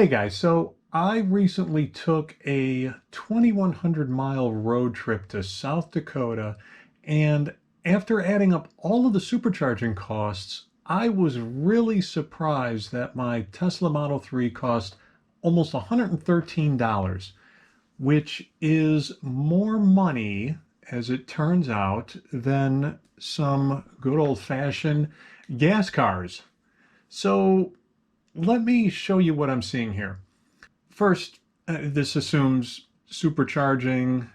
Hey guys, so I recently took a 2,100-mile road trip to South Dakota, and after adding up all of the supercharging costs, I was really surprised that my Tesla Model 3 cost almost $113, which is more money, as it turns out, than some good old-fashioned gas cars. So let me show you what I'm seeing here. First, this assumes supercharging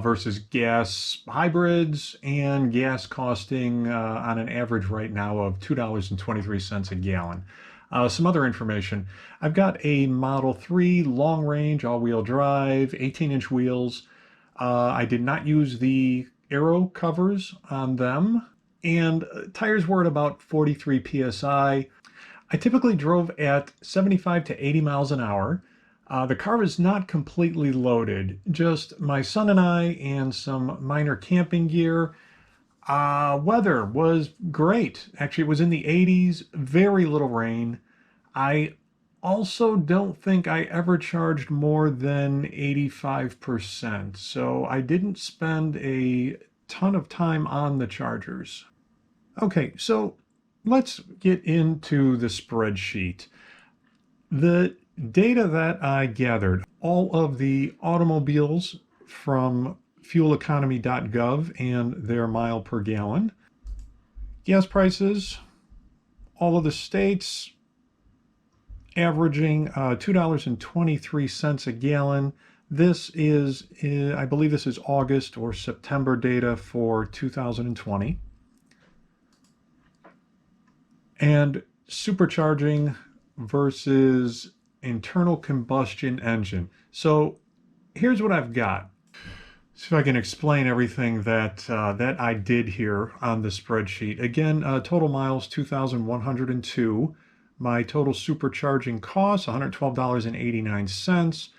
versus gas hybrids, and gas costing on an average right now of $2.23 a gallon. Some other information. I've got a Model 3 long range, all-wheel drive, 18-inch wheels. I did not use the aero covers on them, and tires were at about 43 psi. I typically drove at 75 to 80 miles an hour. The car was not completely loaded, just my son and I and some minor camping gear. Weather was great. Actually, it was in the 80s, very little rain. I also don't think I ever charged more than 85%, so I didn't spend a ton of time on the chargers. Okay, so let's get into the spreadsheet. The data that I gathered, all of the automobiles from fueleconomy.gov and their mile per gallon, gas prices, all of the states averaging $2.23 a gallon. This is, I believe this is August or September data for 2020. And supercharging versus internal combustion engine. So here's what I've got. See if I can explain everything that I did here on the spreadsheet. Again, total miles 2,102. My total supercharging cost $112.89,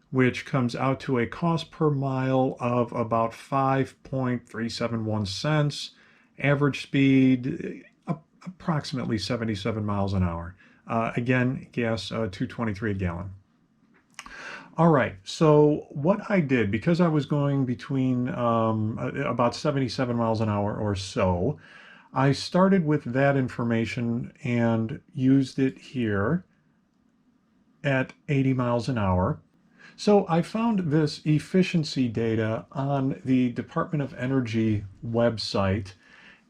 which comes out to a cost per mile of about 5.371 cents. Average speed approximately 77 miles an hour. Again, gas 2.23 a gallon. All right, so what I did, because I was going between about 77 miles an hour or so, I started with that information and used it here at 80 miles an hour. So I found this efficiency data on the Department of Energy website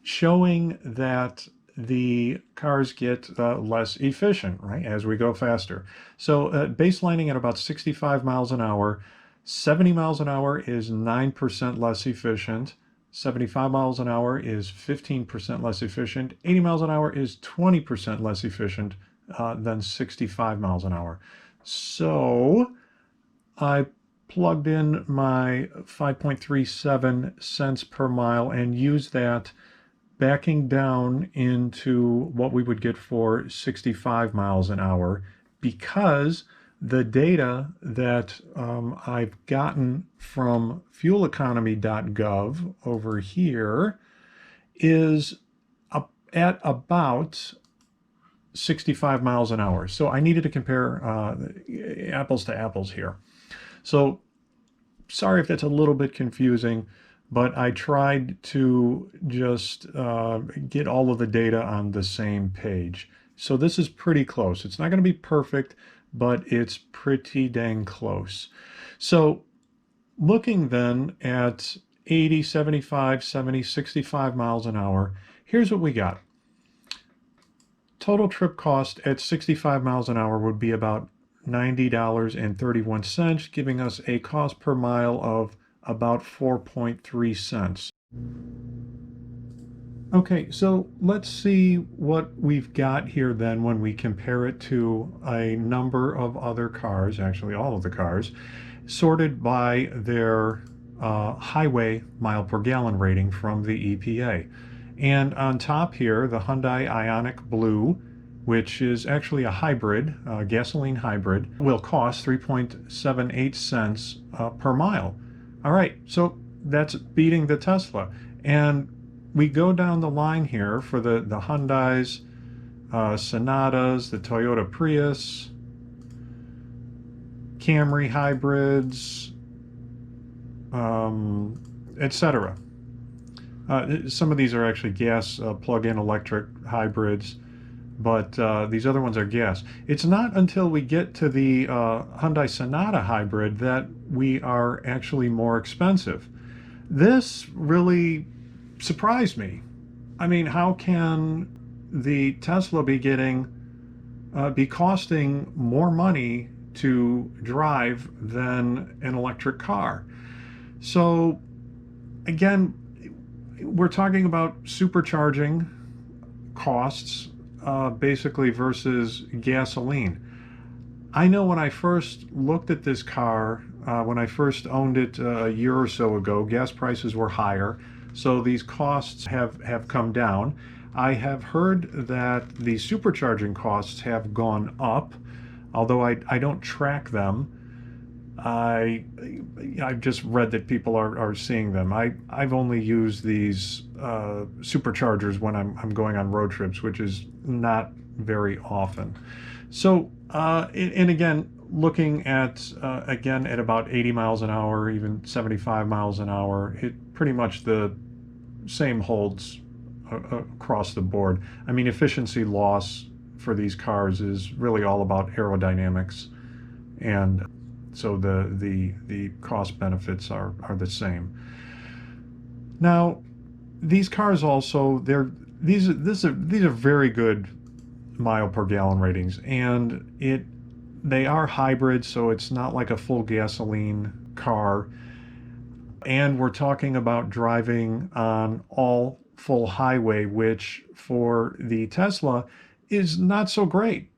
showing that the cars get less efficient, right, as we go faster. So baselining at about 65 miles an hour, 70 miles an hour is 9% less efficient. 75 miles an hour is 15% less efficient. 80 miles an hour is 20% less efficient than 65 miles an hour. So I plugged in my 5.37 cents per mile and used that backing down into what we would get for 65 miles an hour, because the data that I've gotten from fueleconomy.gov over here is at about 65 miles an hour. So I needed to compare apples to apples here. So sorry if that's a little bit confusing, but I tried to just get all of the data on the same page. So this is pretty close. It's not going to be perfect, but it's pretty dang close. So looking then at 80, 75, 70, 65 miles an hour, here's what we got. Total trip cost at 65 miles an hour would be about $90.31, giving us a cost per mile of about 4.3 cents. Okay, so let's see what we've got here then when we compare it to a number of other cars, actually all of the cars, sorted by their highway mile per gallon rating from the EPA. And on top here, the Hyundai Ioniq Blue, which is actually a hybrid, gasoline hybrid, will cost 3.78 cents per mile. All right, so that's beating the Tesla. And we go down the line here for the Hyundais, Sonatas, the Toyota Prius, Camry hybrids, etc. Some of these are actually gas plug-in electric hybrids, but these other ones are gas. It's not until we get to the Hyundai Sonata hybrid that we are actually more expensive. This really surprised me. I mean, how can the Tesla be costing more money to drive than an electric car? So again, we're talking about supercharging costs basically versus gasoline. I know when I first looked at this car, when I first owned it a year or so ago, gas prices were higher, so these costs have come down. I have heard that the supercharging costs have gone up, although I don't track them. I I've just read that people are seeing them. I've only used these superchargers when I'm going on road trips, which is not very often. So and again, looking at again at about 80 miles an hour, even 75 miles an hour, it pretty much the same holds across the board. I mean, efficiency loss for these cars is really all about aerodynamics, and so the cost benefits are the same. Now, these cars also these are very good mile per gallon ratings, and they are hybrids, so it's not like a full gasoline car. And we're talking about driving on all full highway, which for the Tesla is not so great,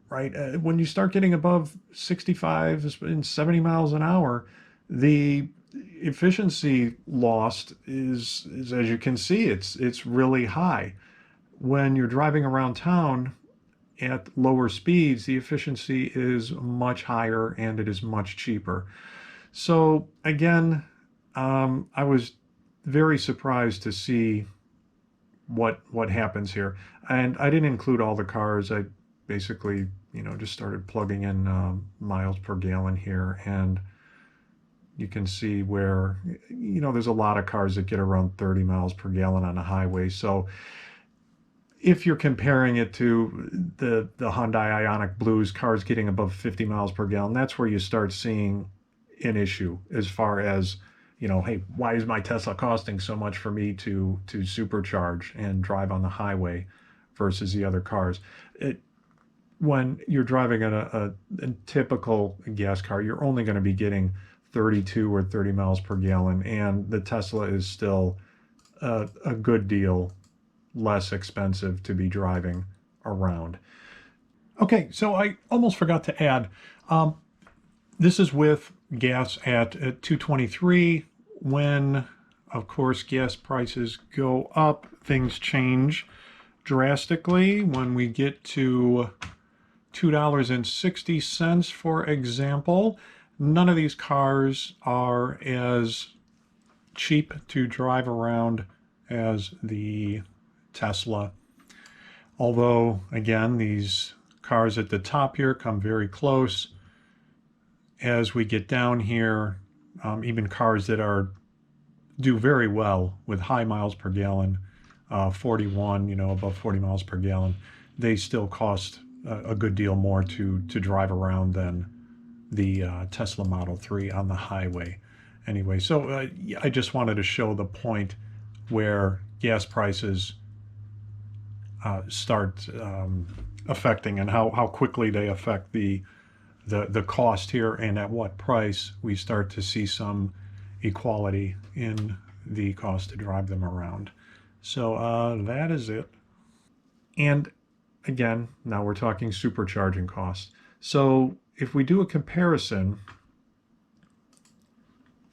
right? When you start getting above 65 and 70 miles an hour, the efficiency lost is as you can see, it's really high. When you're driving around town at lower speeds, the efficiency is much higher and it is much cheaper. So again, I was very surprised to see what happens here, and I didn't include all the cars. I basically, just started plugging in miles per gallon here, and you can see where, there's a lot of cars that get around 30 miles per gallon on a highway. So if you're comparing it to the Hyundai Ioniq Blues, cars getting above 50 miles per gallon, that's where you start seeing an issue as far as, hey, why is my Tesla costing so much for me to supercharge and drive on the highway versus the other cars? When you're driving a typical gas car, you're only going to be getting 32 or 30 miles per gallon, and the Tesla is still a good deal less expensive to be driving around. Okay, so I almost forgot to add, this is with gas at 223. When, of course, gas prices go up, things change drastically. When we get to $2.60, for example, none of these cars are as cheap to drive around as the Tesla. Although, again, these cars at the top here come very close. As we get down here, even cars that do very well with high miles per gallon, 41, above 40 miles per gallon, they still cost a good deal more to drive around than the Tesla Model 3 on the highway. Anyway, so I just wanted to show the point where gas prices start affecting, and how quickly they affect the cost here, and at what price we start to see some equality in the cost to drive them around. So that is it. And again, now we're talking supercharging costs. So if we do a comparison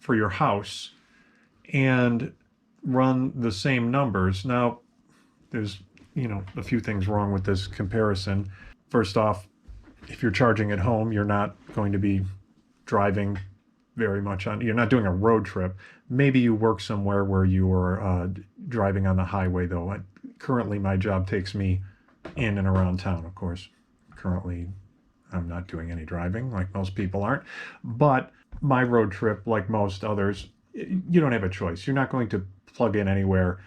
for your house and run the same numbers, now there's a few things wrong with this comparison. First off, if you're charging at home, you're not going to be driving very much you're not doing a road trip. Maybe you work somewhere where you are driving on the highway, though. Currently, my job takes me in and around town, of course. Currently I'm not doing any driving like most people aren't. But my road trip, like most others, you don't have a choice. You're not going to plug in anywhere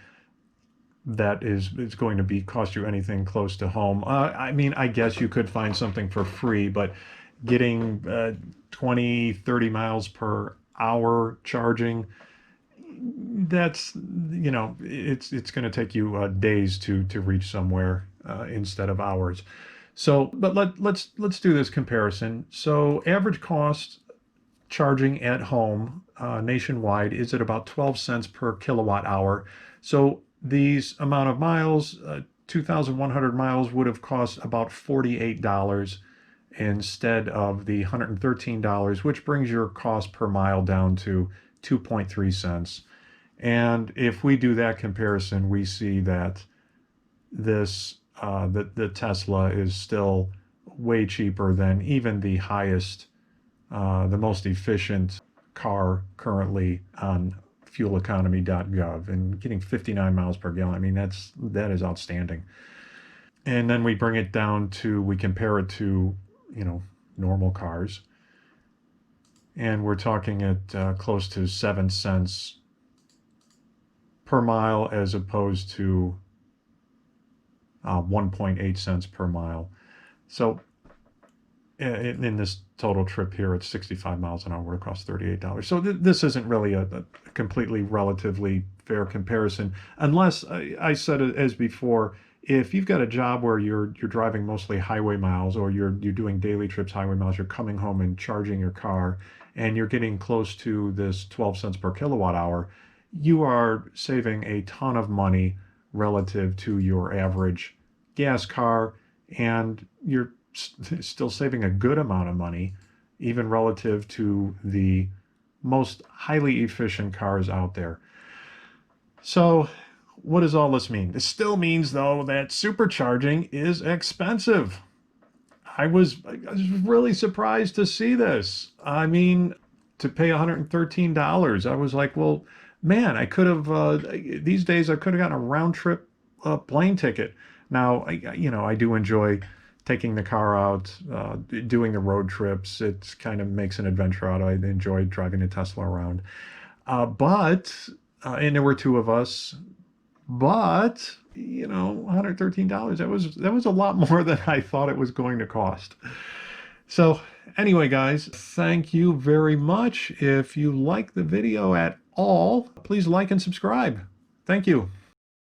that is going to be cost you anything close to home. I mean, I guess you could find something for free, but getting 20, 30 miles per hour charging, that's, you know, it's going to take you days to reach somewhere instead of hours. So, but let's do this comparison. So, average cost charging at home nationwide is at about 12 cents per kilowatt hour. So these amount of miles, 2,100 miles, would have cost about $48 instead of the $113, which brings your cost per mile down to 2.3 cents. And if we do that comparison, we see that this the Tesla is still way cheaper than even the highest, the most efficient car currently on fueleconomy.gov, and getting 59 miles per gallon. I mean, that is outstanding. And then we bring it down to, we compare it to, you know, normal cars, and we're talking at close to 7 cents per mile as opposed to 1.8 cents per mile. So in this total trip here, it's 65 miles an hour, it costs $38. So this isn't really a completely relatively fair comparison, unless I said it as before, if you've got a job where you're driving mostly highway miles, or you're doing daily trips highway miles, you're coming home and charging your car, and you're getting close to this 12 cents per kilowatt hour, you are saving a ton of money relative to your average gas car, and you're still saving a good amount of money, even relative to the most highly efficient cars out there. So what does all this mean? This still means, though, that supercharging is expensive. I was really surprised to see this. I mean, to pay $113, I was like, well, man, I could have, these days, I could have gotten a round trip plane ticket. Now, I do enjoy taking the car out, doing the road trips. It kind of makes an adventure out of it. I enjoy driving the Tesla around. And there were two of us, but, $113, that was a lot more than I thought it was going to cost. So anyway, guys, thank you very much. If you like the video at all, please like and subscribe. Thank you.